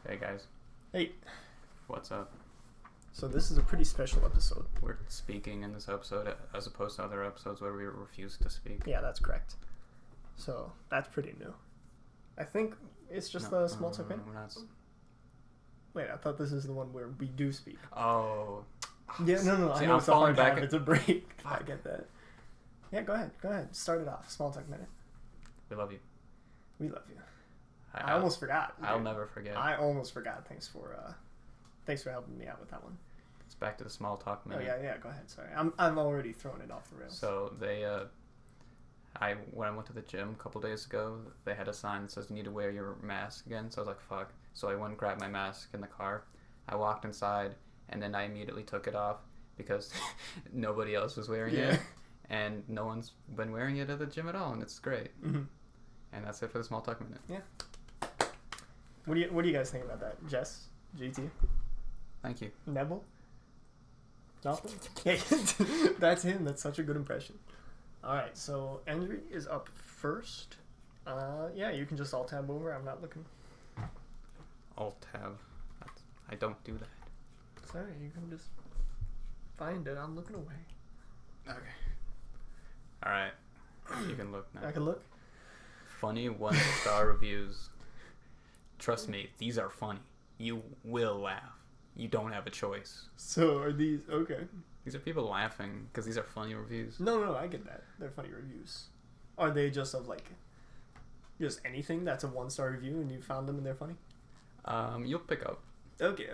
Hey guys, Hey, what's up? so this is a pretty special episode. We're speaking in this episode as opposed to other episodes where we refuse to speak. Yeah, that's correct. So that's pretty new. I think it's just the small talk minute. We're not. Wait, I thought this is the one where we do speak. Oh. Yeah, no. See, I know I'm it's a falling hard back time. at- It's a break. I Fuck. get that. Yeah, go ahead. Start it off. Small talk minute. We love you. We love you. I almost forgot. I'll dude. never forget. I almost forgot. Thanks for helping me out with that one. It's back to the small talk Oh minute. yeah. Go ahead. Sorry, I'm already throwing it off the rails. So they, when I went to the gym a couple days ago, they had a sign that says you need to wear your mask again. So I was like, fuck. So I went and grabbed my mask in the car. I walked inside, and then I immediately took it off because nobody else was wearing it, and no one's been wearing it at the gym at all, and it's great. Mm-hmm. And that's it for the small talk minute. Yeah. What do you guys think about that, Jess? GT? Thank you. Neville? Nothing? Hey, that's him. That's such a good impression. Alright, so Endri is up first. Yeah, you can just alt tab over. I'm not looking. Alt tab. I don't do that. Sorry, you can just find it. I'm looking away. Okay. Alright. You can look now. I can look. Funny 1-star reviews. Trust me, these are funny. You will laugh. You don't have a choice. So are these okay? These are people laughing because these are funny reviews. No, I get that. They're funny reviews. Are they just of like just anything that's a 1-star review and you found them and they're funny? You'll pick up. Okay.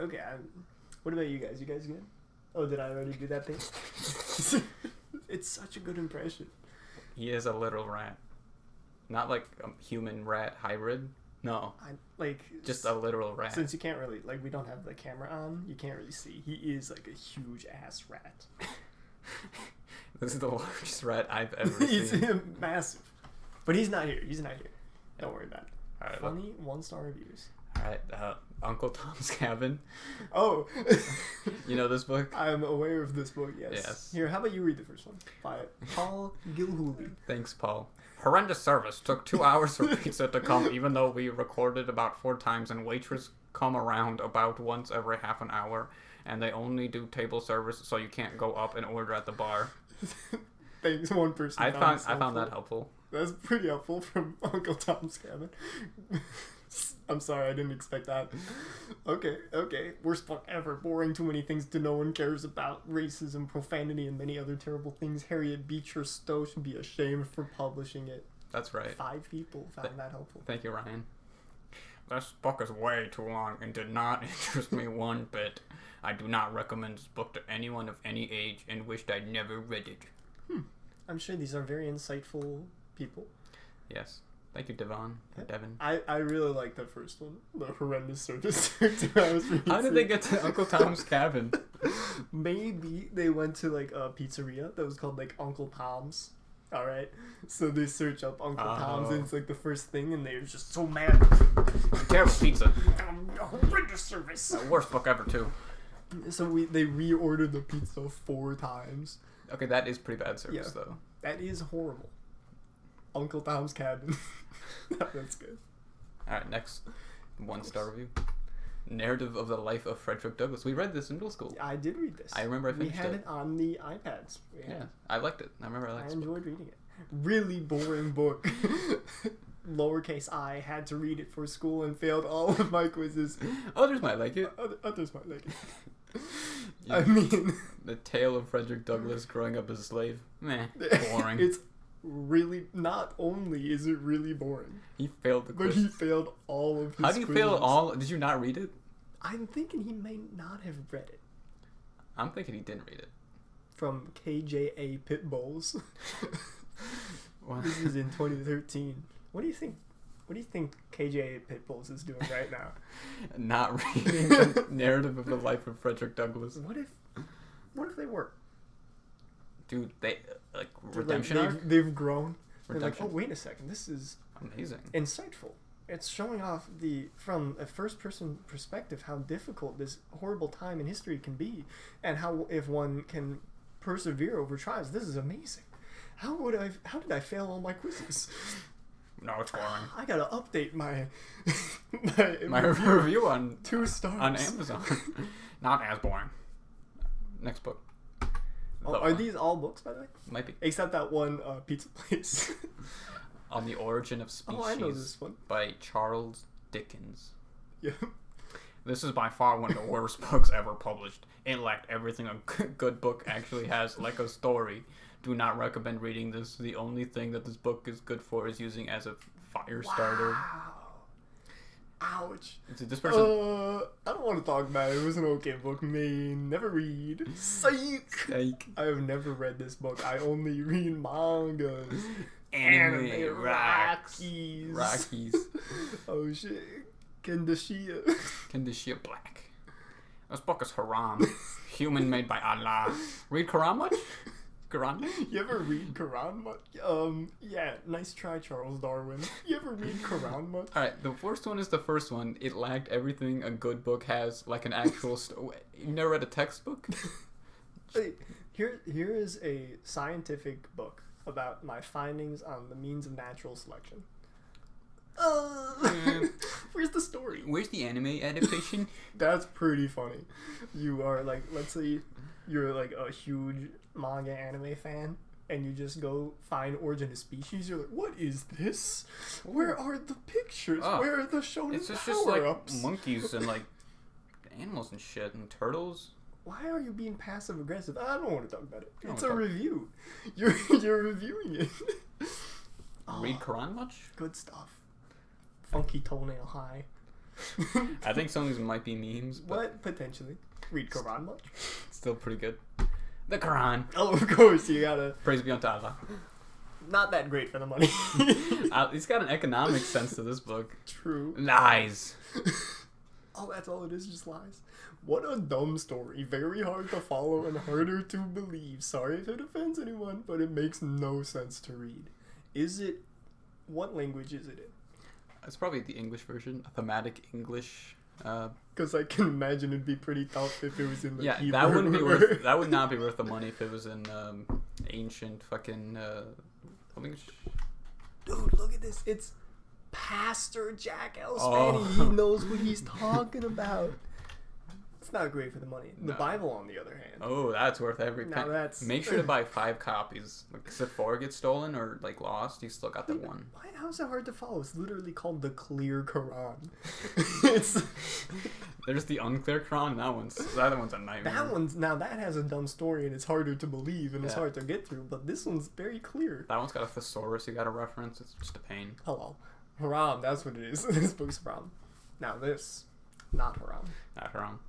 What about you guys? You guys good? Oh, did I already do that thing? It's such a good impression. He is a literal rat. Not like a human rat hybrid. No. Just a literal rat. Since you can't really, we don't have the camera on, you can't really see. He is like a huge ass rat. This is the largest rat I've ever He's seen. massive. But he's not here. Don't worry about it. All right, Funny 1-star reviews. Alright, Uncle Tom's Cabin. Oh. You know this book? I'm aware of this book, yes. Yes. Here, how about you read the first one? By Paul Gilhooly. Thanks, Paul. Horrendous service. Took 2 hours for pizza to come, even though we recorded about 4 times, and waitress come around about once every half an hour, and they only do table service, so you can't go up and order at the bar. Thanks, one person. I found that helpful. That's pretty helpful from Uncle Tom's Cabin. I'm sorry, I didn't expect that. Okay. Worst book ever. Boring, too many things to no one cares about. Racism, profanity, and many other terrible things. Harriet Beecher Stowe should be ashamed for publishing it. That's right. 5 people found that helpful. Thank you, Ryan. This book is way too long and did not interest me one bit. I do not recommend this book to anyone of any age and wished I'd never read it. I'm sure these are very insightful people. Yes. Thank you, Devon. Or Devin. I really like the first one. The horrendous service. 2 hours for How did they get to Uncle Tom's Cabin? Maybe they went to a pizzeria that was called Uncle Tom's. Alright? So they search up Uncle Tom's and it's the first thing and they're just so mad. Terrible pizza. Horrendous service. Worst book ever, too. So they reordered the pizza 4 times. Okay, that is pretty bad service, though. That is horrible. Uncle Tom's Cabin. That's good. Alright, next 1-star review. Narrative of the Life of Frederick Douglass. We read this in middle school. I did read this. I remember I finished We had it on the iPads. Yeah, I liked it. I remember I liked it. I enjoyed reading it. Really boring book. Lowercase I had to read it for school and failed all of my quizzes. Others might like it. Others might like it. Yeah. I mean... The tale of Frederick Douglass growing up as a slave. Meh. Boring. It's really... Not only is it really boring, He failed the quiz. but he failed all of his How do you fail quizzes. all? Did you not read it? I'm thinking he may not have read it. I'm thinking he didn't read it. From KJA Pitbulls. What? This is in 2013. What do you think? What do you think KJA Pitbulls is doing right now? Not reading the narrative of the life of Frederick Douglass. What if they were? Dude, they They're redemption arc? they've grown. They're Redemption. oh, wait a second. This is Amazing. insightful. It's showing off from a first-person perspective how difficult this horrible time in history can be, and how if one can persevere over trials. This is amazing. How did I fail all my quizzes? No, it's boring. I gotta update my My review on 2 stars on Amazon. Not as boring. Next book. Oh, are these all books, by the way? Might be. Except that one pizza place. On the Origin of Species. Oh, I know this one. By Charles Dickens. Yeah. This is by far one of the worst books ever published. It lacked everything a good book actually has, like a story. Do not recommend reading this. The only thing that this book is good for is using as a fire starter. Wow. Ouch. This person. I don't want to talk about it. It was an okay book. May never read. Psych. I have never read this book. I only read mangas. Anime Rockies. Rockies. Oh shit. Kendashia. Kendashia Black. This book is haram. Human made by Allah. Read Quran much? Quran? You ever read Quran much? Yeah, nice try, Charles Darwin. You ever read Quran much? Alright, the worst one is the first one. It lacked everything a good book has, like an actual You never read a textbook? Hey, here is a scientific book about my findings on the means of natural selection. Where's the story? Where's the anime adaptation? That's pretty funny. You are like, let's say you're like a huge manga anime fan, and you just go find Origin of Species. You're like, what is this? Where are the pictures? Where are the shonen It's just power like ups? monkeys and like animals and shit and turtles. Why are you being passive aggressive? I don't want to talk about it. I don't It's a wanna review. You're reviewing it. Read Quran much? Good stuff. Funky toenail high. I think some of these might be memes, but What? Potentially. Read Quran much? still pretty good. The Quran. Oh, of course, you gotta. Praise be unto Allah. Not that great for the money. It's got an economic sense to this book. True. Lies. Oh, that's all it is, just lies. What a dumb story. Very hard to follow and harder to believe. Sorry if it offends anyone, but it makes no sense to read. Is it... What language is it in? It's probably the English version, a thematic English. Because I can imagine it'd be pretty tough if it was in the Yeah, Hebrew. that wouldn't be worth. That would not be worth the money if it was in ancient fucking. Dude, look at this. It's Pastor Jack L. Oh. Spanny. He knows what he's talking about. It's not great for the money. The No. Bible, on the other hand. Oh, that's worth every Now penny. that's... Make sure to buy 5 copies. Because if 4 gets stolen or like lost, you still got the one. Why? How is it hard to follow? It's literally called the Clear Quran. It's There's the unclear Quran. That one's a nightmare. that one's now that has a dumb story and it's harder to believe and it's Yeah. hard to get through. But this one's very clear. That one's got a thesaurus you got to reference. It's just a pain. Hello, haram. That's what it is. This book's haram. Now this, not haram. Not haram.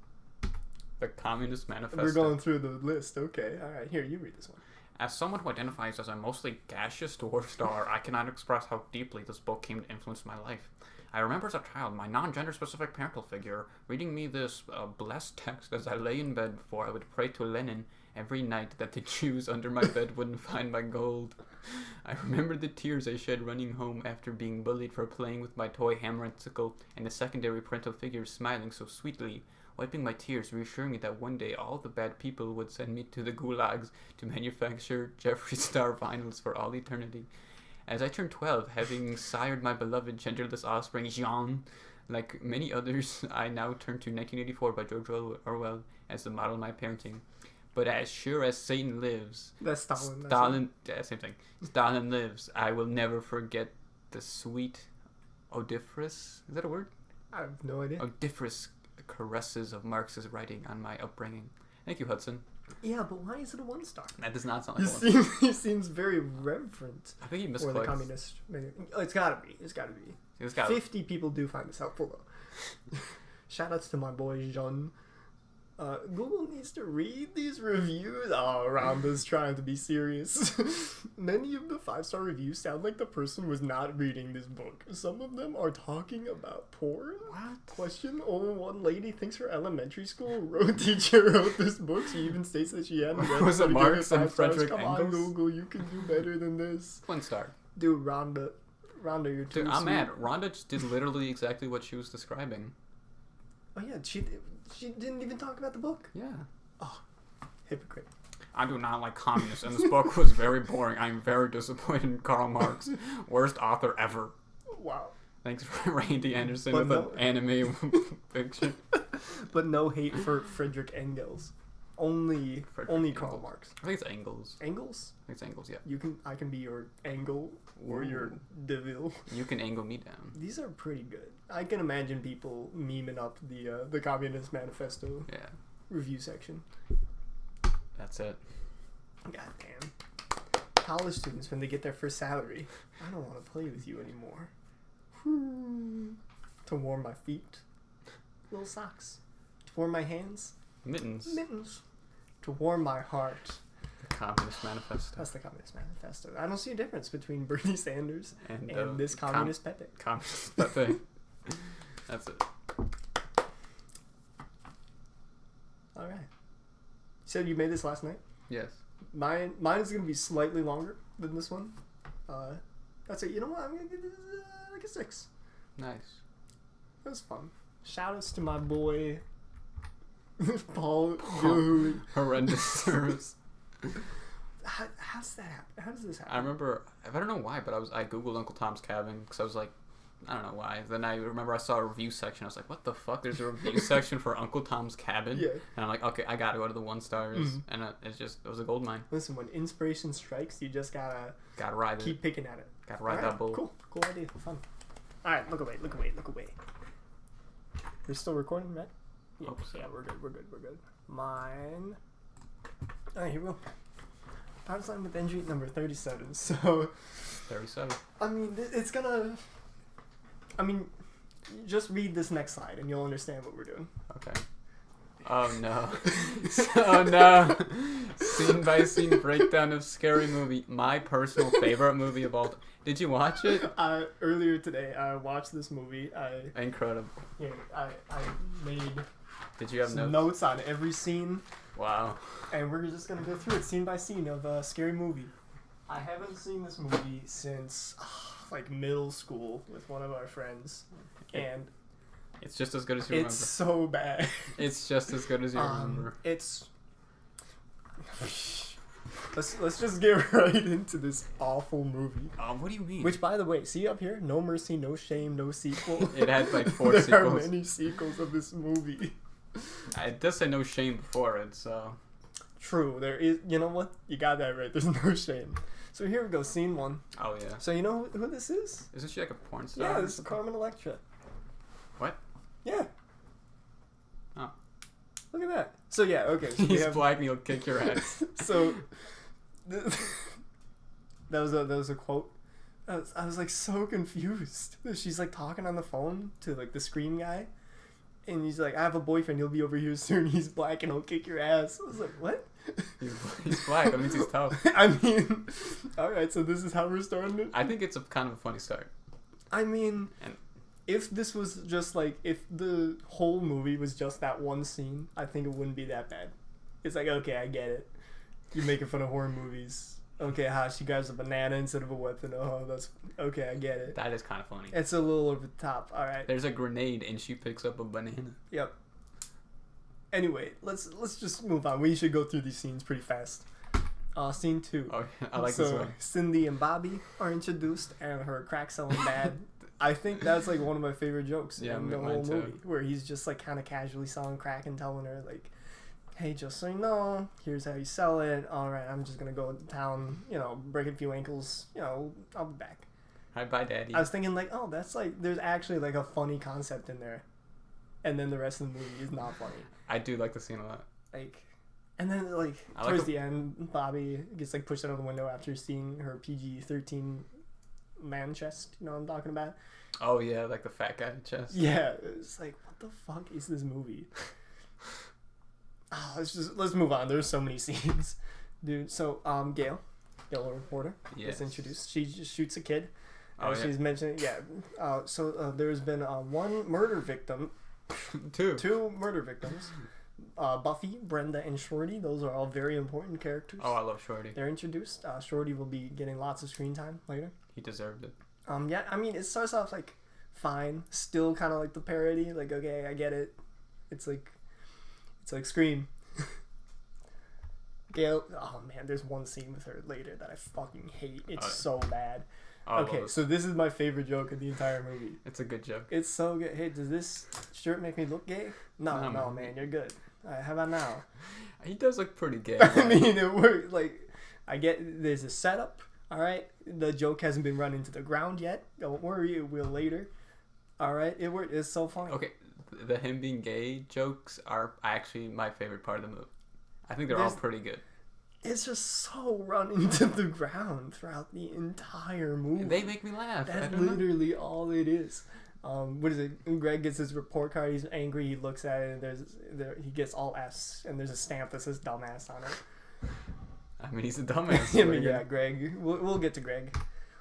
The Communist Manifesto. We're going through the list. Okay, all right. Here, you read this one. As someone who identifies as a mostly gaseous dwarf star, I cannot express how deeply this book came to influence my life. I remember as a child my non-gender specific parental figure reading me this blessed text as I lay in bed before I would pray to Lenin every night that the Jews under my bed wouldn't find my gold. I remember the tears I shed running home after being bullied for playing with my toy hammer and sickle, and the secondary parental figure smiling so sweetly, wiping my tears, reassuring me that one day all the bad people would send me to the gulags to manufacture Jeffree Star vinyls for all eternity. As I turned 12, having sired my beloved genderless offspring, Jean, like many others, I now turn to 1984 by George Orwell as the model of my parenting. But as sure as Satan lives, That's Stalin. same thing. Stalin lives. I will never forget the sweet, odiferous. Is that a word? I have no idea. Odiferous caresses of Marx's writing on my upbringing. Thank you, Hudson. Yeah, but why is it a 1-star? That does not sound like one. He seems very reverent I think he for the misclicked. communist. Oh, it's gotta be. It's gotta be. It's got 50 people do find this helpful though. Shoutouts to my boy Jean. Google needs to read these reviews. Oh, Rhonda's trying to be serious. Many of the 5-star reviews sound like the person was not reading this book. Some of them are talking about porn. What? Question: one lady thinks her elementary school teacher wrote this book. She even states that she hadn't read Was it so to give Marx and 5 stars. Frederick Come on, Engels? Google, you can do better than this. 1 star. Dude, Rhonda, you're too Dude, I'm sweet. mad. Rhonda just did literally exactly what she was describing. Oh yeah, she didn't even talk about the book. Yeah. Hypocrite. I do not like communists, and this book was very boring. I'm very disappointed in Karl Marx. Worst author ever. Wow. Thanks for Randy Anderson But with no- an anime picture. But no hate for Friedrich Engels. Only Friedrich Karl Engels. Marx. I think it's Engels. Engels? I think it's Engels, yeah. I can be your Engel or your Ooh. Deville. You can angle me down. These are pretty good. I can imagine people memeing up the Communist Manifesto Yeah, review section. that's it. God damn. College students, when they get their first salary, I don't want to play with you anymore. To warm my feet, little socks. To warm my hands, Mittens. mittens. To warm my heart. The Communist Manifesto. That's the Communist Manifesto. I don't see a difference between Bernie Sanders And, and this Communist Pepe. Communist Pepe. That's it. All right. You said you made this last night? Yes. Mine is going to be slightly longer than this one. That's it. You know what? I'm going to give this like a 6. Nice. That was fun. Shout outs to my boy, Paul Gilhooley. Horrendous service. How does that happen? How does this happen? I remember, I don't know why, but I googled Uncle Tom's Cabin because I was like, I don't know why. Then I remember I saw a review section. I was like, what the fuck? There's a review section for Uncle Tom's Cabin? Yeah. And I'm like, okay, I gotta go to the 1 stars. Mhm. And it was a gold mine. Listen, when inspiration strikes, you just gotta Gotta ride keep picking at it. Gotta ride Alright, that bull. Cool idea. Fun. Alright, look away. We're still recording, right? Yeah, Hope so. yeah, we're good. Mine. Alright, here we go. Powersliding with Endri number 37. So, 37. I mean, it's gonna... just read this next slide and you'll understand what we're doing. Okay. Oh no. Oh no. Scene by scene breakdown of Scary Movie. My personal favorite movie of all time. Did you watch it? Earlier today, I watched this movie. Incredible. I made Did you have some notes? notes on every scene, Wow. and we're just gonna go through it scene by scene of Scary Movie. I haven't seen this movie since like middle school with one of our friends, and It's just as good as you remember. it's so bad. It's just as good as you remember. It's. Let's just get right into this awful movie. What do you mean? Which, by the way, see up here, no mercy, no shame, no sequel. It had like 4 there sequels. are many sequels of this movie. It does say no shame before it, so. True, there is. You know what? You got that right. There's no shame. So here we go, scene 1. Oh yeah. So you know who this is? Isn't she like a porn star? Yeah, or this is something? Carmen Electra. What? Yeah. Oh. Look at that. So yeah, okay. So we He's have, black and he'll kick your ass. so that was a quote. I was like so confused. She's like talking on the phone to like the Scream guy, and he's like, "I have a boyfriend. He'll be over here soon. He's black and he'll kick your ass." I was like, "What?" He's black. That means he's tough. I mean, all right. So this is how we're starting it. I think it's a kind of a funny start. I mean, And- if this was just like, if the whole movie was just that one scene, I think it wouldn't be that bad. It's like, okay, I get it. You're making fun of horror movies. Okay, she grabs a banana instead of a weapon. Oh, that's okay. I get it. That is kind of funny. It's a little over the top. All right. There's a grenade and she picks up a banana. Yep. Anyway, let's just move on. We should go through these scenes pretty fast. Scene 2. Oh, I like this one. Cindy and Bobby are introduced, and her crack selling dad. I think that's like one of my favorite jokes in the whole mine too. movie, where he's just like kind of casually selling crack and telling her like, "Hey, just so you know, here's how you sell it. All right, I'm just gonna go to town, break a few ankles. I'll be back." Hi, bye, daddy. I was thinking like, oh, that's like, there's actually like a funny concept in there, and then the rest of the movie is not funny. I do like the scene a lot. Like, and then like I like towards the end, Bobby gets like pushed out of the window after seeing her PG-13 man chest. You know what I'm talking about? Oh yeah, like the fat guy chest. Yeah, it's like, what the fuck is this movie? Let's move on. There's so many scenes, dude. So Gail, the reporter, Yes. is introduced. She just shoots a kid. Oh, yeah. She's mentioning, yeah. So there's been one murder victim, two murder victims. Buffy, Brenda, and Shorty. Those are all very important characters. Oh, I love Shorty. They're introduced. Shorty will be getting lots of screen time later. He deserved it. Yeah, I mean, it starts off like fine, still kind of like the parody. Like, okay, I get it. It's like Scream. Gail. Oh man, there's one scene with her later that I fucking hate. It's so bad. Oh, Okay, so this is my favorite joke of the entire movie. it's a good joke. It's so good. Hey, does this shirt make me look gay? No, man, you're good. How about now? He does look pretty gay. I mean, it works. Like, I get there's a setup. All right, the joke hasn't been run into the ground yet. Don't worry, it will later. All right, it worked. It's so funny. Okay, the him being gay jokes are actually my favorite part of the movie. I think they're all pretty good. It's just so run into the ground throughout the entire movie. They make me laugh. That's literally all it is. What is it? Greg gets his report card. He's angry. He looks at it, and he gets all F's, and there's a stamp that says "dumbass" on it. I mean, he's a dumbass. I mean, yeah, Greg. We'll get to Greg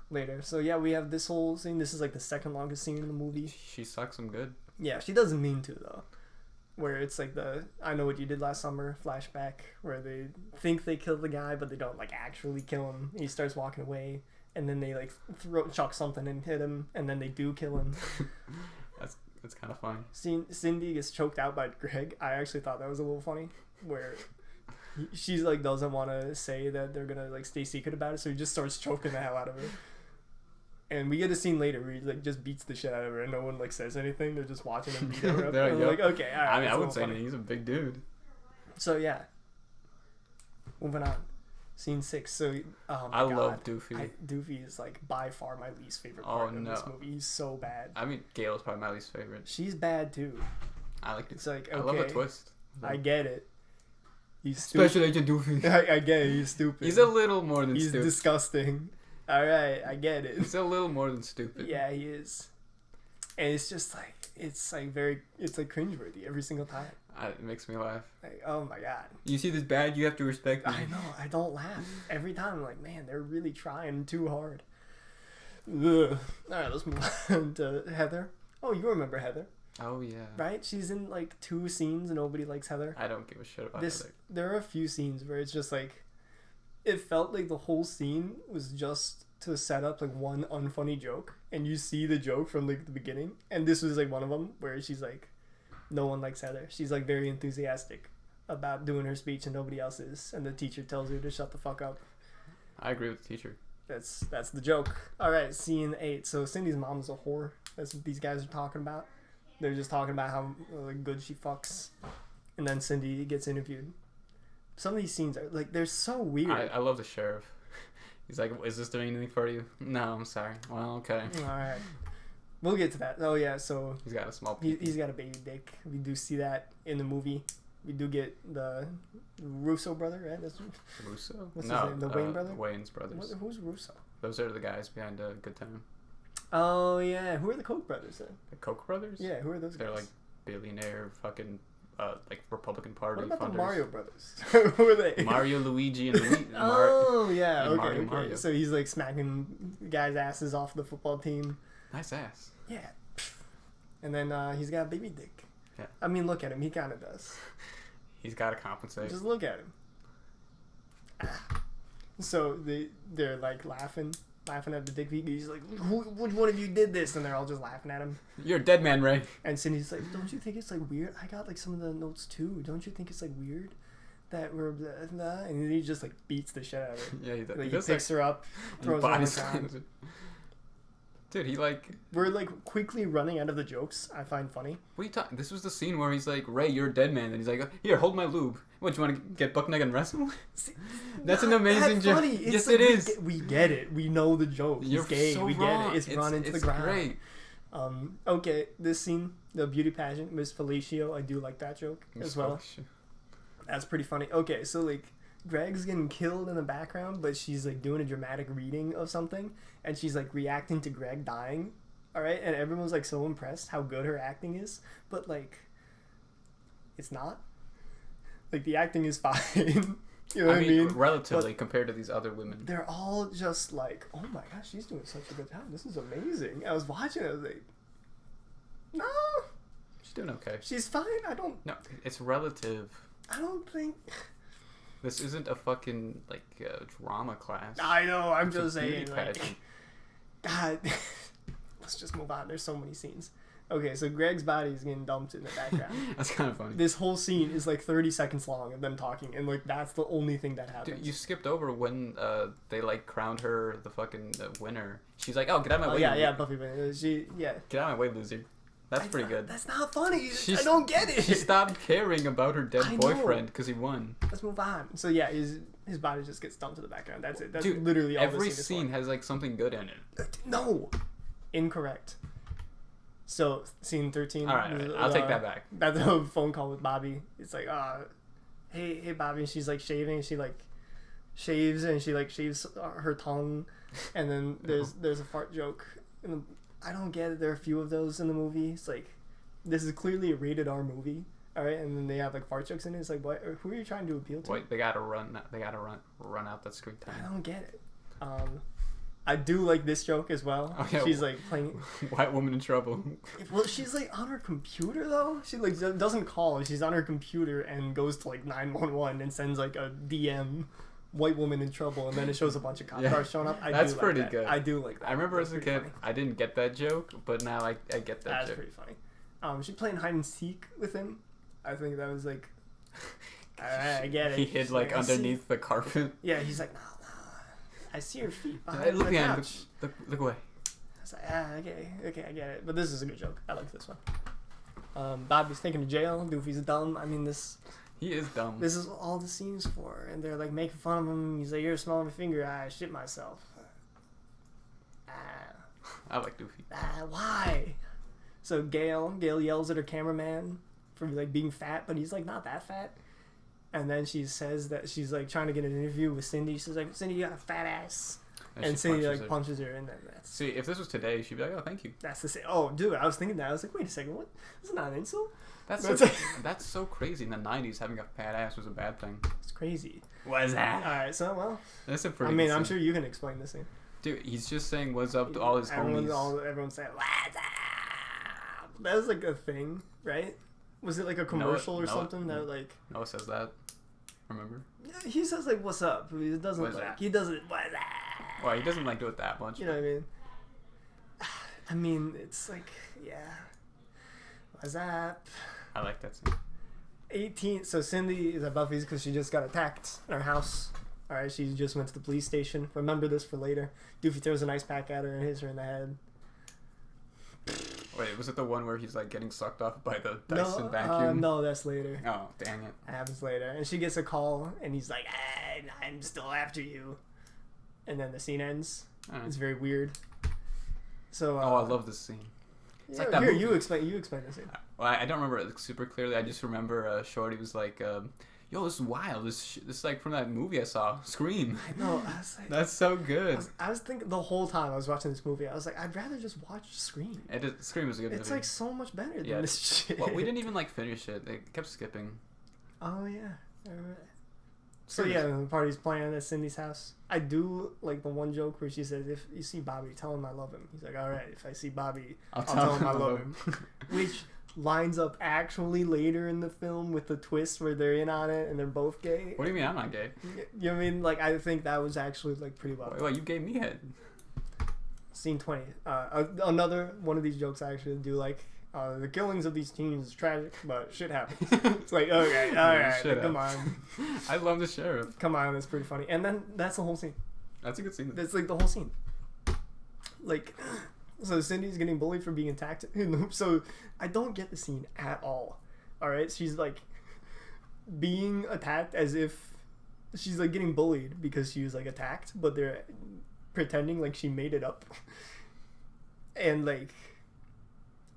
later. So yeah, we have this whole scene. This is like the second longest scene in the movie. She sucks him good. Yeah, she doesn't mean to though. Where it's like the "I know what you did last summer" flashback, where they think they killed the guy, but they don't like actually kill him. He starts walking away, and then they like chuck something and hit him, and then they do kill him. That's kind of funny. Cindy gets choked out by Greg. I actually thought that was a little funny, where she's like doesn't want to say that they're gonna like stay secret about it, so he just starts choking the hell out of her. And we get a scene later where he like just beats the shit out of her, and no one like says anything. They're just watching him beat her up. They're like, okay, all right. I mean, I wouldn't say anything. He's a big dude. So yeah, moving on. Scene 6. So I love Doofy. Doofy is like by far my least favorite part of this movie. He's so bad. I mean, Gail is probably my least favorite. She's bad too. I like it. It's like, okay, I love the twist. I get it. He's stupid. Special Agent Doofy. I get it. He's stupid. He's a little more than stupid. He's disgusting. All right, I get it. He's a little more than stupid. Yeah, he is. And it's just like it's like cringeworthy every single time. It makes me laugh. Like, oh my god. You see this bad, you have to respect me. I know. I don't laugh every time. I'm like, man, they're really trying too hard. Ugh. All right, let's move on to Heather. Oh, you remember Heather? Oh yeah. Right? She's in like 2 scenes and nobody likes Heather. I don't give a shit about Heather. There are a few scenes where it's just like, it felt like the whole scene was just to set up like one unfunny joke, and you see the joke from like the beginning, and this was like one of them where she's like, no one likes Heather. She's like very enthusiastic about doing her speech and nobody else is, and the teacher tells her to shut the fuck up. I agree with the teacher. That's the joke. All right, scene 8. So Cindy's mom is a whore. That's what these guys are talking about. They're just talking about how like good she fucks, and then Cindy gets interviewed. Some of these scenes are like, they're so weird. I love the sheriff. He's like, is this doing anything for you? No, I'm sorry. Well, okay. All right. We'll get to that. Oh, yeah, so... He's got a small... He's got a baby dick. We do see that in the movie. We do get the Russo brother, right? That's Russo? What's his name? The Wayne brother? Wayne's brothers. Who's Russo? Those are the guys behind A Good Time. Oh, yeah. Who are the Koch brothers then? The Koch brothers? Yeah, who are those They're guys? like billionaire fucking... like Republican Party What about funders. the Mario brothers? Who are they? Mario, Luigi, and Luigi. Oh, yeah. and Okay. Mario. So he's like smacking guys' asses off the football team. Nice ass. Yeah. And then he's got a baby dick. Yeah. I mean, look at him. He kind of does. He's got to compensate. Just look at him. So they're like laughing at the dick pic. He's like, which one of you did this? And they're all just laughing at him. You're a dead man, Ray. And Cindy's like, don't you think it's like weird? I got like some of the notes too. Don't you think it's like weird that we're blah, blah? And he just like beats the shit out of her. Yeah, he does. Like, he picks her up, throws her on the ground. Dude, he like... We're like quickly running out of the jokes I find funny. What are you talking? This was the scene where he's like, Ray, you're a dead man. And he's like, here, hold my lube. What, you want to get buck naked and wrestle? See, That's an amazing joke. Yes, like, it is. We get it. We know the joke. He's gay. So we wrong. Get it. It's run into the ground. Great. Okay, this scene, the beauty pageant, Miss Felicio, I do like that joke as well. That's pretty funny. Okay, so like, Greg's getting killed in the background, but she's like doing a dramatic reading of something, and she's like reacting to Greg dying. All right, and everyone's like so impressed how good her acting is, but like, it's not. Like, the acting is fine. You know what I mean? Relatively, but compared to these other women. They're all just like, oh my gosh, she's doing such a good job. This is amazing. I was watching it, I was like, no. She's doing okay. She's fine. No, it's relative. I don't think... This isn't a fucking, like, drama class. I know, I'm just saying, like... God... Let's just move on. There's so many scenes. Okay, so Greg's body is getting dumped in the background. That's kind of funny. This whole scene is like 30 seconds long of them talking, and like that's the only thing that happens. Dude, you skipped over when they like crowned her the fucking winner. She's like, "Oh, get out of my way!" Yeah, Buffy. Yeah. Get out of my way, loser. That's pretty good. That's not funny. I don't get it. She stopped caring about her dead boyfriend because he won. Let's move on. So yeah, his body just gets dumped to the background. That's it. That's Dude, literally all every the scene has like something good in it. No, incorrect. So scene 13. All right, I'll take that back. That's a phone call with Bobby. It's like, hey Bobby. And she's like shaving. She like shaves and she like shaves her tongue, and then there's a fart joke. And I don't get it. There are a few of those in the movie. It's like, this is clearly a rated R movie. All right, and then they have like fart jokes in it. It's like, what? Who are you trying to appeal to? Wait, they gotta run. They gotta run out that screen time. I don't get it. I do like this joke as well. Okay, she's like playing white woman in trouble. Well, she's like on her computer though. She like doesn't call. She's on her computer and goes to like 911 and sends like a DM. White woman in trouble, and then it shows a bunch of cop cars showing up. That's pretty good. I do like that. I remember that's as a kid, funny. I didn't get that joke, but now I get that That's joke. pretty funny. She's playing hide and seek with him. I think that was like, I get it. He hid like underneath the carpet. Yeah, he's like, no, I see your feet behind hey, look the behind, couch. look away. I was like, okay, I get it. But this is a good joke. I like this one. Bobby's taken to jail. Doofy's dumb. I mean, He is dumb. This is all the scene's for, and they're like making fun of him. He's like, "You're small of my finger. I shit myself." I like Doofy. Why? So Gail yells at her cameraman for like being fat, but he's like not that fat. And then she says that she's like trying to get an interview with Cindy. She's like, "Cindy, you got a fat ass." And Cindy like punches her, and then that's. See, if this was today, she'd be like, "Oh, thank you." That's the same. Oh, dude, I was thinking that. I was like, "Wait a second, what? That's not an insult." That's so crazy. In the 90s, having a fat ass was a bad thing. It's crazy. What is that? All right, so well. That's a pretty. I mean, I'm sure you can explain this thing. Dude, he's just saying what's up to all his homies. Everyone's saying what's up. That was like a thing, right? Was it like a commercial or something that like? Noah says that. Remember? Yeah, he says like "What's up?" He doesn't like. He doesn't. What's up? Well, he doesn't like do it that much. You know what I mean? I mean, it's like, yeah. What's up? I like that scene. 18. So Cindy is at Buffy's because she just got attacked in her house. All right, she just went to the police station. Remember this for later. Doofy throws an ice pack at her and hits her in the head. Wait, was it the one where he's like getting sucked off by the Dyson vacuum? No, that's later. Oh, dang it. That happens later. And she gets a call and he's like, I'm still after you. And then the scene ends. It's very weird. So. I love this scene. It's like that here, movie. You explain the scene. Well, I don't remember it super clearly. I just remember Shorty was like, "Yo, this is wild. This is like from that movie I saw, Scream." I know. I was like, that's so good. I was thinking the whole time I was watching this movie. I was like, I'd rather just watch Scream. Scream is a good movie. It's like so much better than this shit. Well, we didn't even like finish it. They kept skipping. Oh yeah. So yeah, the party's playing at Cindy's house. I do like the one joke where she says, "If you see Bobby, tell him I love him." He's like, "All right, if I see Bobby, I'll tell him I love him." Which lines up actually later in the film with the twist where they're in on it and they're both gay. What do you mean I'm not gay? You know what I mean? Like, I think that was actually like pretty well. Wait, you gave me head. Scene 20. Another one of these jokes I actually do like. The killings of these teens is tragic, but shit happens. It's like, okay, all right, come on. I love the sheriff. Come on, that's pretty funny. And then that's the whole scene. That's a good scene. That's like the whole scene. Like, so Cindy's getting bullied for being attacked. So I don't get the scene at all. All right, she's like being attacked as if she's like getting bullied because she was like attacked, but they're pretending like she made it up. And like,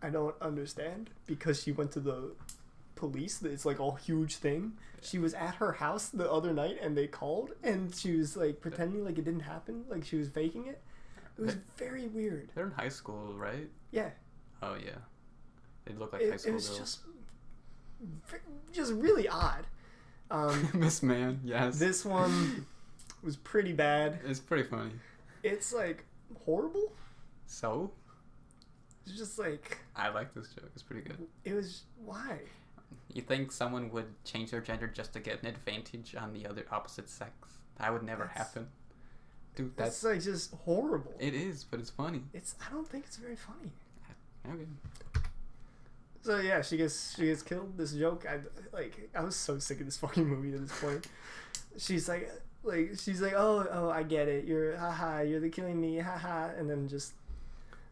I don't understand because she went to the police. It's like a huge thing. She was at her house the other night and they called and she was like pretending like it didn't happen, like she was faking it. It was very weird. They're in high school, right? Yeah. Oh yeah. They look like high school girls. It was just really odd. Miss Man, yes. This one was pretty bad. It's pretty funny. It's like horrible. So? It's just like... I like this joke. It's pretty good. It was... Why? You think someone would change their gender just to get an advantage on the other opposite sex? That would never happen. Dude, that's like just horrible. It is, but it's funny. I don't think it's very funny. Okay. So yeah, she gets killed. This joke, I was so sick of this fucking movie at this point. She's like, oh, I get it. You're the killing me, haha, and then just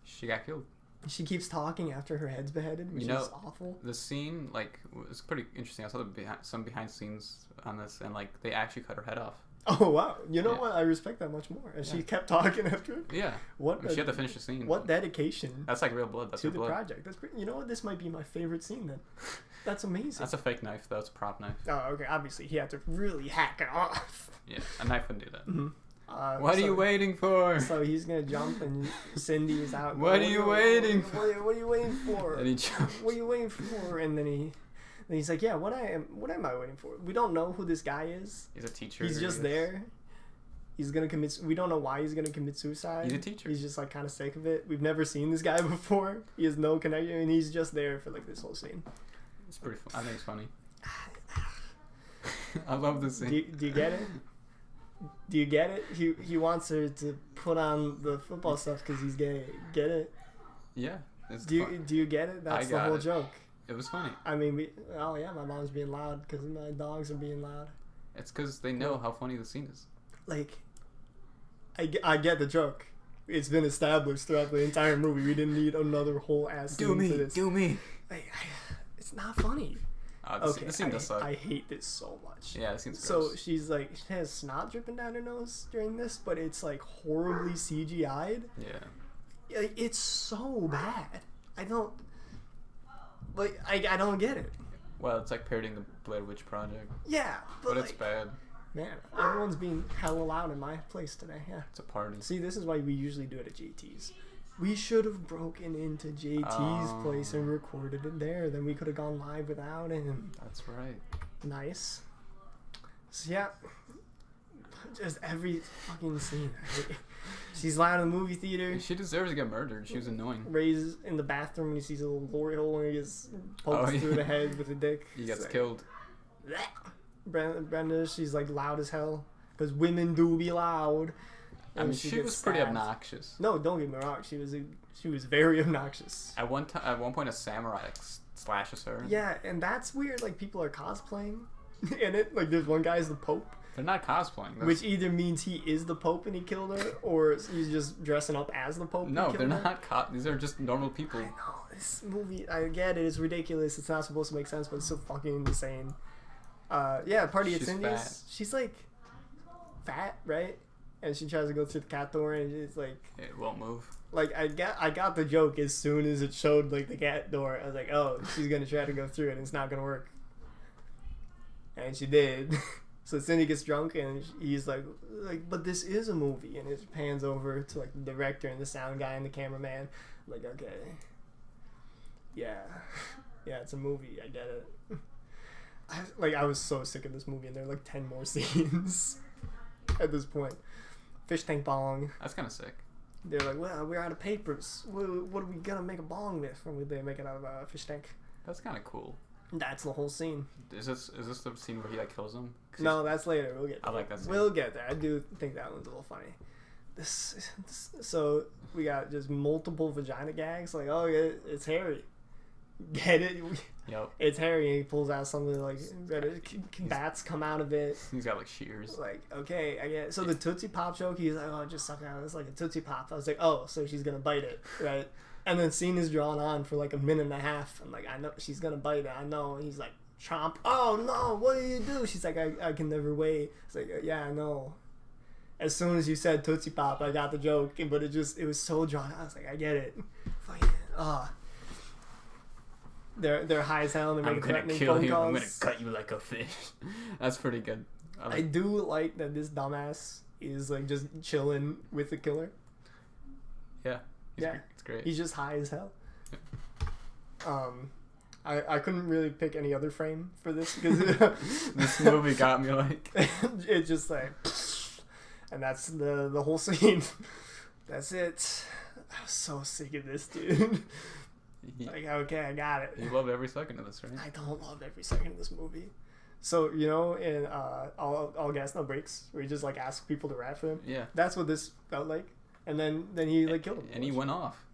She got killed. she keeps talking after her head's beheaded, which is awful. The scene, like, was pretty interesting. I saw some behind scenes on this, and like they actually cut her head off. Oh wow! You know what? I respect that much more. And she kept talking after it. Yeah. She had to finish the scene. What dedication? That's like real blood. That's to real the blood. project. That's pretty, you know what? This might be my favorite scene then. That's amazing. That's a fake knife, though. It's a prop knife. Oh, okay. Obviously, he had to really hack it off. Yeah, a knife wouldn't do that. Mm-hmm. What are you waiting for? So he's gonna jump, and Cindy is out. What are you waiting for? What are you waiting for? And he jumps. What are you waiting for? And then he's like, yeah. What am I waiting for? We don't know who this guy is. He's a teacher. He's just there. He's gonna commit. We don't know why he's gonna commit suicide. He's a teacher. He's just like kind of sick of it. We've never seen this guy before. He has no connection, and he's just there for like this whole scene. It's pretty fun. I think it's funny. I love this scene. Do you get it? Do you get it? He wants her to put on the football stuff because he's gay. Get it? Yeah. Do you get it? That's the whole joke. It was funny. I mean, my mom's being loud because my dogs are being loud. It's because they know how funny the scene is. Like, I get the joke. It's been established throughout the entire movie. We didn't need another whole ass scene for this. Do me. Like, it's not funny. This scene does suck. I hate this so much. Yeah, this scene's gross. So she's like, she has snot dripping down her nose during this, but it's like horribly CGI'd. Yeah. Like, it's so bad. I don't get it. Well, it's like parodying the Blair Witch Project. Yeah, but it's bad. Man, everyone's being hella loud in my place today. Yeah. It's a party. See, this is why we usually do it at JT's. We should have broken into JT's place and recorded it there. Then we could have gone live without him. That's right. Nice. So yeah, just every fucking scene. She's loud in the movie theater. She deserves to get murdered. She was annoying. Ray's in the bathroom and he sees a little glory hole and he gets poked through the head with a dick. He gets killed. Brenda, she's like loud as hell because women do be loud. I mean, she was pretty obnoxious. No, don't get me wrong. She was very obnoxious. At one point, a samurai slashes her. Yeah, and that's weird. Like, people are cosplaying in it. Like, there's one guy as the Pope. They're not cosplaying. Which either means he is the Pope and he killed her, or he's just dressing up as the Pope. No, they're not. These are just normal people. I know this movie. I get it. It's ridiculous. It's not supposed to make sense, but it's so fucking insane. Yeah, Party at Cindy's. She's like fat, right? And she tries to go through the cat door, and it's like it won't move. Like I got the joke as soon as it showed like the cat door. I was like, oh, she's gonna try to go through it, and it's not gonna work. And she did. So Cindy gets drunk, and he's like, but this is a movie, and it pans over to like the director and the sound guy and the cameraman. Like, okay, yeah, it's a movie. I get it. I was so sick of this movie, and there are like 10 more scenes at this point. Fish tank bong. That's kind of sick. They're like, well, we're out of papers. What are we gonna make a bong with? When they make it out of a fish tank. That's kind of cool. That's the whole scene. Is this the scene where he like kills him? No, that's later. We'll get there. I like that scene. We'll get there. I do think that one's a little funny. So we got just multiple vagina gags. Like, oh, it's hairy. Get it? Yep. It's hairy, and he pulls out something like bats come out of it. He's got like shears. Like, okay, I get it. So the Tootsie Pop joke, he's like, oh, just suck it out. It's like a Tootsie Pop. I was like, oh, so she's gonna bite it, right? And then scene is drawn on for like a minute and a half. I'm like, I know she's gonna bite it. I know. And he's like, chomp. Oh no, what do you do? She's like, I can never wait. It's like, yeah, I know. As soon as you said Tootsie Pop, I got the joke, but it was so drawn. I was like, I get it. Fucking, They're high as hell and they're making threatening phone calls. I'm gonna cut you like a fish. That's pretty good. I do like that this dumbass is like just chilling with the killer. Yeah. Yeah, it's great. He's just high as hell. I couldn't really pick any other frame for this because this movie got me like it's just like, and that's the whole scene. That's it. I was so sick of this, dude. Like, okay, I got it. You love every second of this, right? I don't love every second of this movie. So, you know, in All Gas No Breaks, where you just like ask people to rap for him. Yeah. That's what this felt like. And then he like killed him. And he went off.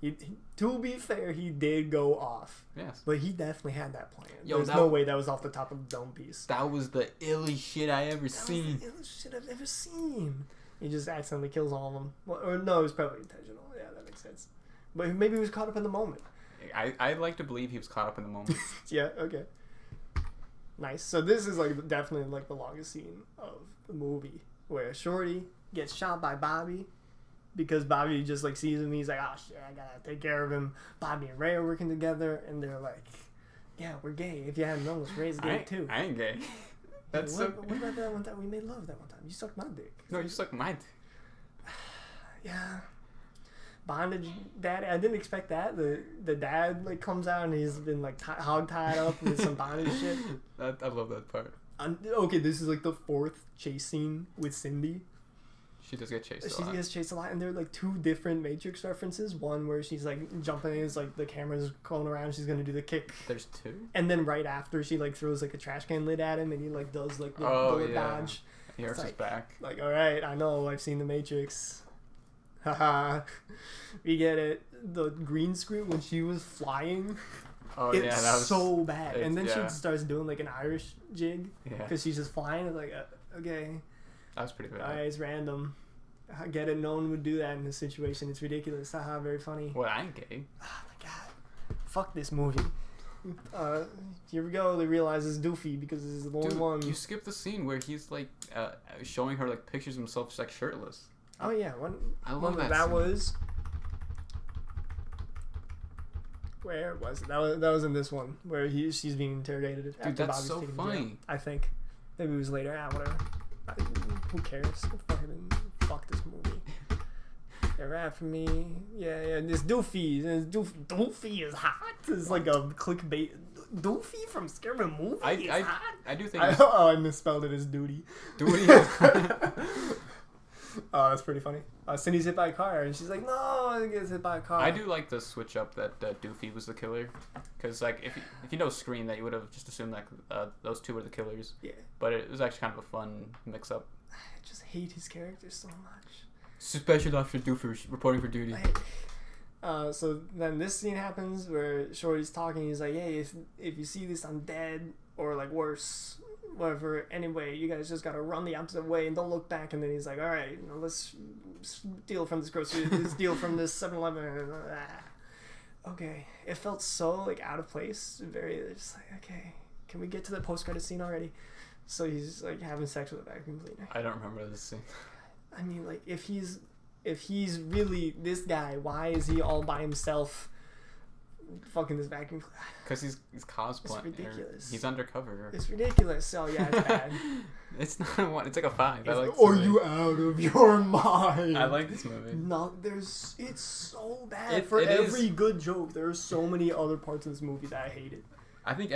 To be fair, he did go off. Yes. But he definitely had that plan. Yo, There's no way that was off the top of the dome piece. That was the illest shit I ever seen. That was the illest shit I've ever seen. He just accidentally kills all of them. Well, or no, it was probably intentional. Yeah, that makes sense. But maybe he was caught up in the moment. I'd like to believe he was caught up in the moment. Yeah, okay. Nice. So this is like definitely like the longest scene of the movie, where Shorty gets shot by Bobby because Bobby just like sees him. He's like, oh shit, I gotta take care of him. Bobby and Ray are working together, and they're like, yeah, we're gay. If you hadn't noticed, Ray's gay too. I ain't gay. That's what about that one time we made love? That one time you sucked my dick. No, you sucked my dick. Yeah. Bondage daddy. I didn't expect that. The dad like comes out and he's been like hog tied up with some bondage shit. I love that part. Okay, this is like the 4th chase scene with Cindy. She does get chased a She lot. gets chased a lot, and there are like 2 different Matrix references. One where she's like jumping, is like the camera's going around, she's gonna do the kick. There's 2? And then right after, she like throws like a trash can lid at him, and he like does like the Oh, bullet yeah. dodge. He hurts his back. Like, alright, I know, I've seen the Matrix. Haha. We get it. The green screen when she was flying. Oh, It's yeah, that was so bad. And then yeah. she starts doing like an Irish jig. Yeah. Because she's just flying. It's like, okay. That was pretty bad. Alright, it's random. I get it. No one would do that in this situation. It's ridiculous. Haha, very funny. Well, I ain't gay. Oh my god. Fuck this movie. Here we go. They realize it's Doofy because this is the only one. You skipped the scene where he's like showing her like pictures of himself just like shirtless. Oh yeah, I love that that scene. was. Where was it? That was in this one where she's being interrogated. Dude, after that's Bobby's so taken to jail. funny. I think maybe it was later. Whatever. Who cares? Fuck this movie. They're after me. Yeah. This Doofy is hot. It's like a clickbait. Doofy from Scary Movie is hot. I do think. I misspelled it as duty. Duty. Oh, that's pretty funny. Cindy's hit by a car, and she's like, "No, I gets hit by a car." I do like the switch up that Doofy was the killer, because like if you know Scream, that you would have just assumed that those 2 were the killers. Yeah. But it was actually kind of a fun mix up. I just hate his character so much. Special Officer Doofy reporting for duty. So then this scene happens where Shorty's talking. He's like, "Hey, if you see this, I'm dead, or like worse, whatever. Anyway, you guys just gotta run the opposite way and don't look back." And then he's like, "All right, let's steal from this grocery, steal from this 7-Eleven." Okay, it felt so like out of place. Very just like, okay, can we get to the post-credit scene already? So he's like having sex with a vacuum cleaner. I don't remember this scene. I mean, like if he's really this guy, why is he all by himself fucking this vacuum cleaner? Because he's cosplaying. It's ridiculous. He's undercover. It's ridiculous. Oh yeah, it's bad. It's not a 1. It's like a 5. I like. Are you out of your mind? I like this movie. No, it's so bad. It Every is. good joke, there are so many other parts of this movie that I hated. I think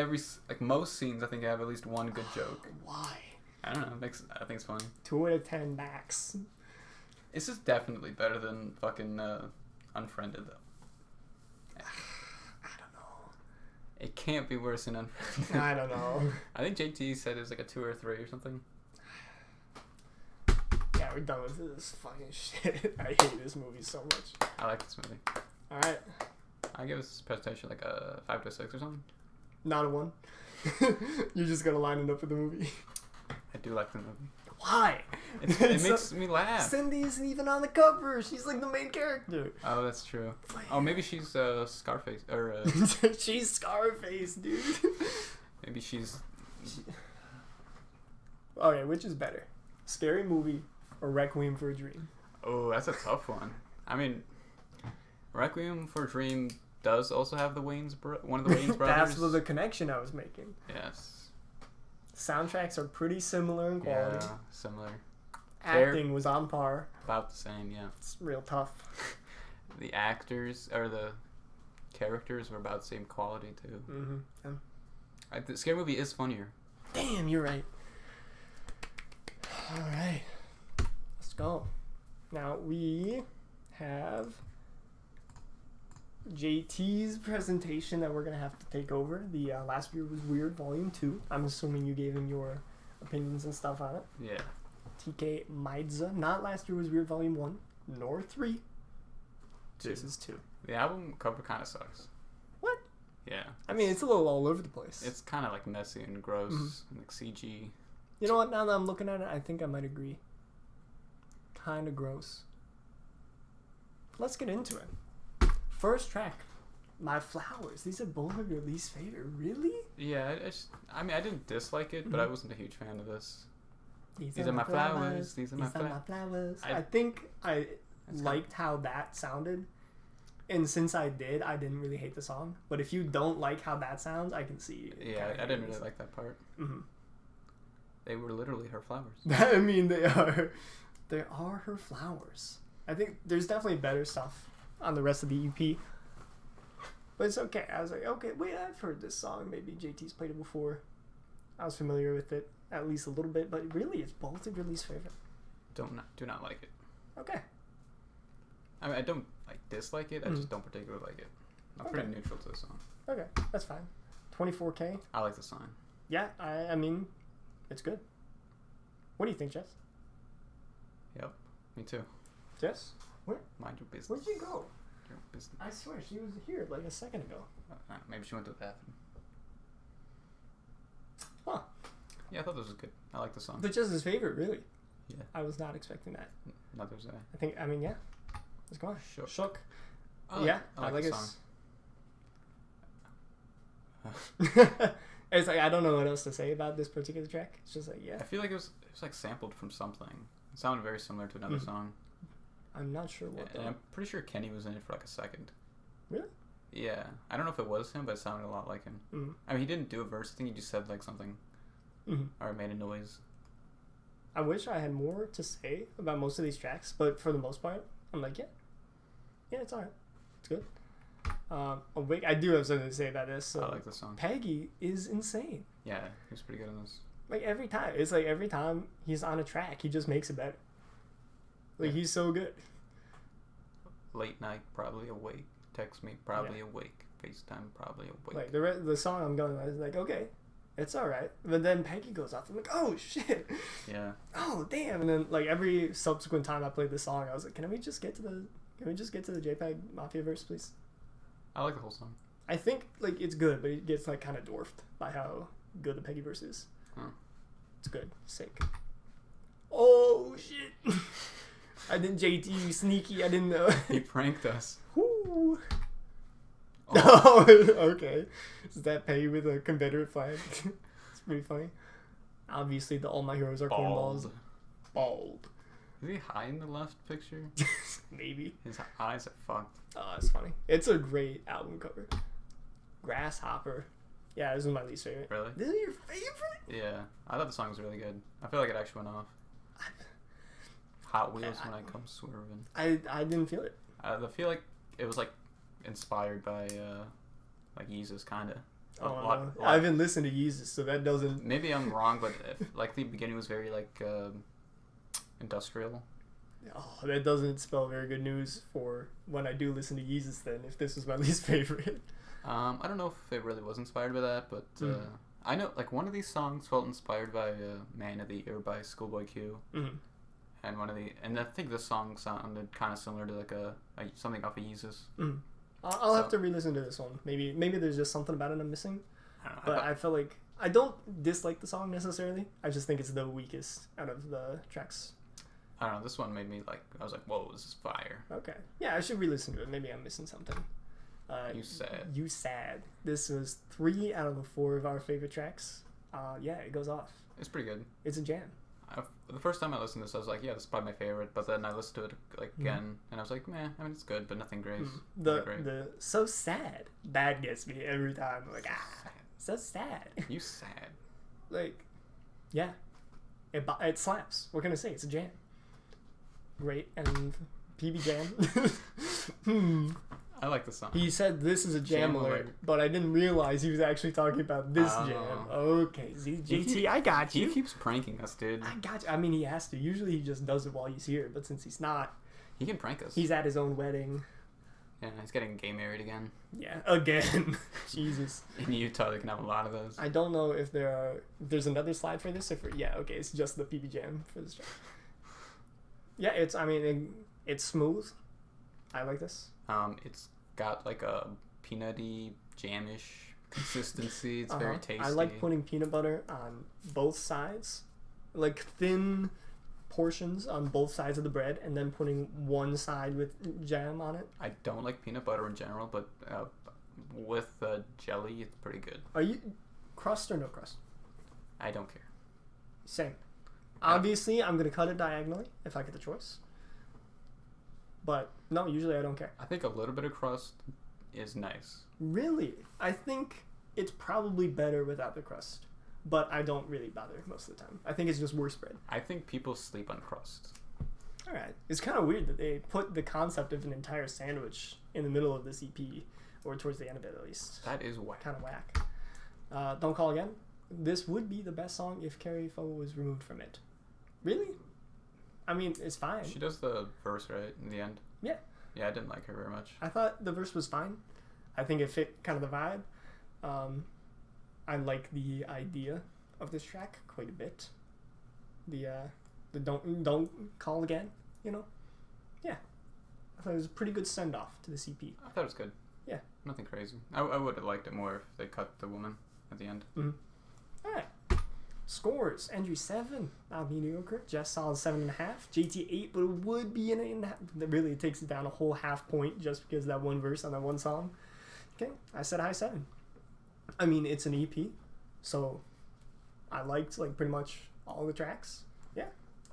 most scenes I think have at least 1 good joke. Why? I don't know. I think it's funny. 2 out of 10 max. It's just definitely better than fucking Unfriended though. I don't know. It can't be worse than Unfriended. I don't know. I think JT said it was like a 2 or 3 or something. Yeah, we're done with this fucking shit. I hate this movie so much. I like this movie. Alright. I give this presentation like a 5 to 6 or something. Not a 1. You're just gonna line it up with the movie. I do like the movie. Why? It makes me laugh. Cindy isn't even on the cover. She's like the main character. Oh, that's true. Oh, maybe she's Scarface or She's Scarface, dude. maybe she's. Okay, which is better, Scary Movie or Requiem for a Dream? Oh, that's a tough one. I mean, Requiem for a Dream does also have one of the Wayans brothers. That's the connection I was making. Yes. Soundtracks are pretty similar in quality. Yeah, similar. Acting was on par. About the same, yeah. It's real tough. The actors or the characters were about the same quality too. Mm-hmm. The Scary Movie is funnier. Damn, you're right. All right, let's go. Now we have JT's presentation that we're gonna have to take over. The Last Year Was Weird Volume 2. I'm assuming you gave him your opinions and stuff on it. Yeah. TK Maidza, not Last Year Was Weird Volume 1 nor 3, This is 2. The album cover kind of sucks. What? Yeah. I mean, it's a little all over the place. It's kind of like messy and gross and like CG. You know what? Now that I'm looking at it, I think I might agree. Kind of gross. Let's get into it. First track, My Flowers. These are both of your least favorite. Really? Yeah, I mean, I didn't dislike it, but I wasn't a huge fan of this. These are my flowers. These are my flowers. I think I liked how that sounded. And since I didn't really hate the song. But if you don't like how that sounds, I can see. Yeah, I didn't really like that part. Mm-hmm. They were literally her flowers. I mean, they are her flowers. I think there's definitely better stuff on the rest of the EP. But it's okay. I was like, okay, wait, I've heard this song. Maybe JT's played it before. I was familiar with it at least a little bit, but really, it's both of your least favorite. Do not like it. Okay. I mean, I don't dislike it. I just don't particularly like it. I'm pretty neutral to the song. Okay, that's fine. 24K. I like the song. Yeah, I mean, it's good. What do you think, Jess? Yep, me too. Jess? Where? Mind your business. Where'd you go? Your business. I swear she was here like a second ago. Maybe she went to the bathroom. Huh. Yeah, I thought this was good. I like the song. But Jess's favorite, really. Yeah. I was not expecting that. Neither was I. I mean, yeah. Let's go on. Shook. Yeah, I like the song. It's like, I don't know what else to say about this particular track. It's just like, yeah. I feel like it was like sampled from something. It sounded very similar to another song. I'm not sure what. And I'm pretty sure Kenny was in it for like a second. Really? Yeah. I don't know if it was him, but it sounded a lot like him. Mm-hmm. I mean, he didn't do a verse. I think he just said like something. Or made a noise. I wish I had more to say about most of these tracks, but for the most part, I'm like, yeah, it's alright. It's good. Wait, I do have something to say about this. So I like this song. Peggy is insane. Yeah, he was pretty good on this. Like every time, it's like every time he's on a track, he just makes it better. Like he's so good. Late night, probably awake. Text me, probably awake. FaceTime, probably awake. Like the song I'm going on is like, okay, it's alright. But then Peggy goes off. I'm like, oh shit. Yeah. Oh damn. And then like every subsequent time I played this song, I was like, can we just get to the JPEG Mafia verse, please? I like the whole song. I think like it's good, but it gets like kind of dwarfed by how good the Peggy verse is. Huh. It's good. Sick. Oh shit. I didn't JT, you sneaky. I didn't know. He pranked us. Woo. Oh, okay. Is that Peggy with a Confederate flag? It's pretty funny. Obviously, all my heroes are cornballs. Bald. Is he high in the left picture? Maybe. His eyes are fucked. Oh, it's funny. It's a great album cover. Grasshopper. Yeah, this is my least favorite. Really? This is your favorite? Yeah. I thought the song was really good. I feel like it actually went off. Hot Wheels when I come swerving. I didn't feel it. I feel like it was like inspired by like Yeezus kind of. Oh, I haven't listened to Yeezus, so that doesn't. Maybe I'm wrong, but like the beginning was very like industrial. Oh, that doesn't spell very good news for when I do listen to Yeezus. Then, if this was my least favorite. I don't know if it really was inspired by that, but I know like one of these songs felt inspired by "Man of the Year" by Schoolboy Q. Mm-hmm. And I think this song sounded kind of similar to like a something off of Yeezus. Mm. I'll have to re-listen to this one. Maybe there's just something about it I'm missing. I don't know. But I feel like I don't dislike the song necessarily. I just think it's the weakest out of the tracks. I don't know. This one made me like I was like, whoa, this is fire. Okay. Yeah, I should re-listen to it. Maybe I'm missing something. You sad. This was 3 out of the 4 of our favorite tracks. Yeah, it goes off. It's pretty good. It's a jam. The first time I listened to this, I was like, yeah, this is probably my favorite. But then I listened to it like again, and I was like, meh, I mean, it's good, but nothing great. The so sad. That gets me every time. Like, so sad. You sad. Like, yeah. It slaps. What can I say? It's a jam. Great. And PB Jam. I like the song. He said this is a jam alert, but I didn't realize he was actually talking about this jam. Okay, ZGT, I got you. He keeps pranking us, dude. I got you. I mean, he has to. Usually he just does it while he's here, but since he's not... He can prank us. He's at his own wedding. Yeah, he's getting gay married again. Yeah, again. Jesus. In Utah, they can have a lot of those. I don't know if there's another slide for this. Okay, it's just the PB Jam for this track. Yeah, it's smooth. I like this. It's got like a peanutty, jamish consistency. It's very tasty. I like putting peanut butter on both sides, like thin portions on both sides of the bread, and then putting one side with jam on it. I don't like peanut butter in general, but with jelly, it's pretty good. Are you crust or no crust? I don't care. Same. Obviously, I'm gonna cut it diagonally if I get the choice. But no, usually I don't care. I think a little bit of crust is nice. Really? I think it's probably better without the crust. But I don't really bother most of the time. I think it's just worse bread. I think people sleep on crust. Alright. It's kind of weird that they put the concept of an entire sandwich in the middle of this EP, or towards the end of it at least. That is whack. Kind of whack. Don't Call Again. This would be the best song if Carrie Foe was removed from it. Really? I mean, it's fine. She does the verse, right, in the end? Yeah. Yeah, I didn't like her very much. I thought the verse was fine. I think it fit kind of the vibe. I like the idea of this track quite a bit. The don't call again, you know? Yeah. I thought it was a pretty good send off to the CP. I thought it was good. Yeah. Nothing crazy. I would have liked it more if they cut the woman at the end. Mm-hmm. Alright. Scores. Endri 7. Not mediocre. Jess solid 7.5. JT 8, but it would be an 8.5. Really, it takes it down a whole half point just because of that one verse on that one song. Okay. I said high 7. I mean, it's an EP, so I liked like pretty much all the tracks. Yeah,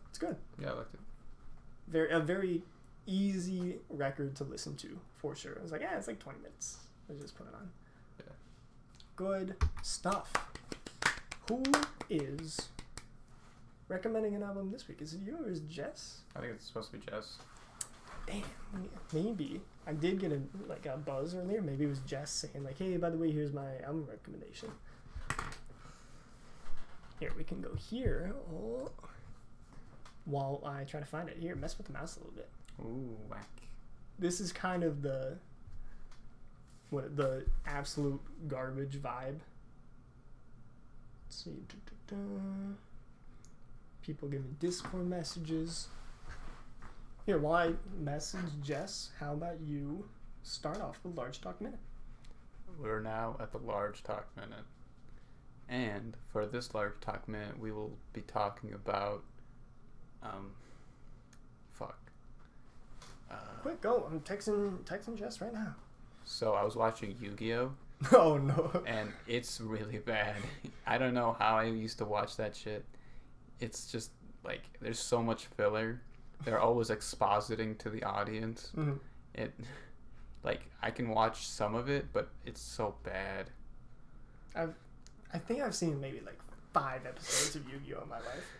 it's good. Yeah, I liked it. A very easy record to listen to for sure. I was like, yeah, it's like 20 minutes. Let's just put it on. Yeah. Good stuff. Who is recommending an album this week? Is it you or is it Jess? I think it's supposed to be Jess. Damn, maybe. I did get a buzz earlier. Maybe it was Jess saying like, hey, by the way, here's my album recommendation. Here, we can go here. Oh. While I try to find it. Here, mess with the mouse a little bit. Ooh, whack. This is kind of the absolute garbage vibe. Let's see. People giving Discord messages. Here, while I message Jess, how about you start off the Large Talk Minute? We're now at the Large Talk Minute. And for this Large Talk Minute, we will be talking about, Quick, go. I'm texting Jess right now. So I was watching Yu-Gi-Oh! Oh, no. And it's really bad. I don't know how I used to watch that shit. It's just, like, there's so much filler. They're always expositing to the audience. Mm-hmm. Like, I can watch some of it, but it's so bad. I think I've seen maybe like 5 episodes of Yu-Gi-Oh! In my life.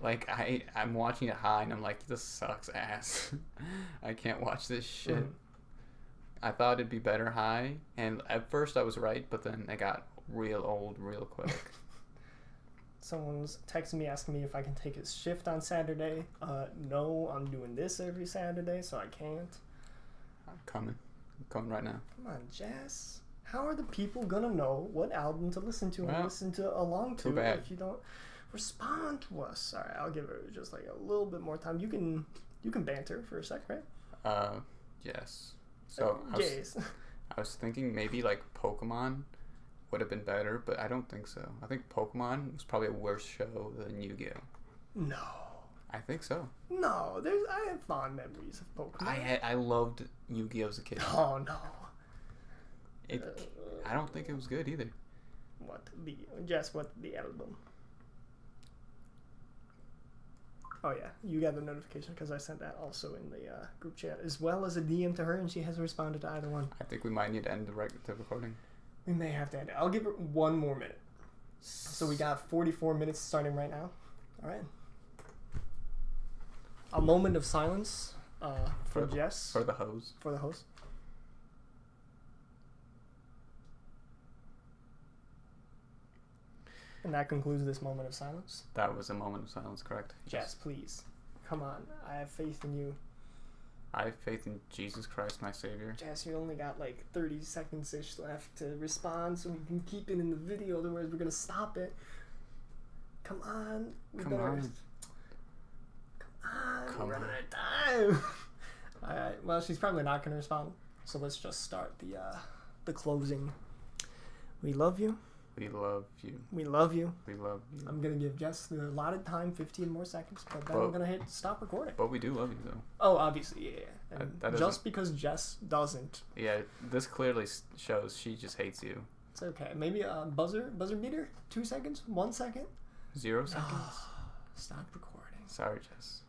Like, I'm watching it high, and I'm like, this sucks ass. I can't watch this shit. Mm-hmm. I thought it'd be better high, and at first I was right, but then it got real old real quick. Someone's texting me asking me if I can take his shift on Saturday. No, I'm doing this every Saturday, so I can't. I'm coming right now. Come on, Jess. How are the people gonna know what album to listen to and listen to along to if you don't respond to us? All right, I'll give her just like a little bit more time. You can banter for a sec, right? Yes. So I was thinking maybe like Pokemon would have been better, but I don't think so. I think Pokemon was probably a worse show than Yu-Gi-Oh! No. I think so. No, I have fond memories of Pokemon. I loved Yu-Gi-Oh! As a kid. Oh no. I don't think it was good either. What the album? Oh yeah, you got the notification because I sent that also in the group chat as well as a DM to her, and she hasn't responded to either one. I think we might need to end the recording. We may have to end it. I'll give her 1 more minute. So we got 44 minutes starting right now. All right. A moment of silence for Jess. For the hose. For the host. And that concludes this moment of silence. That was a moment of silence, correct? Jess, please. Come on. I have faith in you. I have faith in Jesus Christ, my Savior. Jess, you only got like 30 seconds-ish left to respond so we can keep it in the video. Otherwise, we're going to stop it. Come on. Come on. We're running out of time. Alright, well, she's probably not going to respond. So let's just start the closing. We love you. We love you. We love you. We love you. I'm gonna give Jess the allotted time, 15 more seconds, but then Well, I'm gonna hit stop recording. But we do love you, though. Oh, obviously, yeah. And That just because Jess doesn't, Yeah, this clearly shows she just hates you. it's okay. Maybe a buzzer beater. 2 seconds. 1 second. 0 seconds. Stop recording. Sorry, Jess.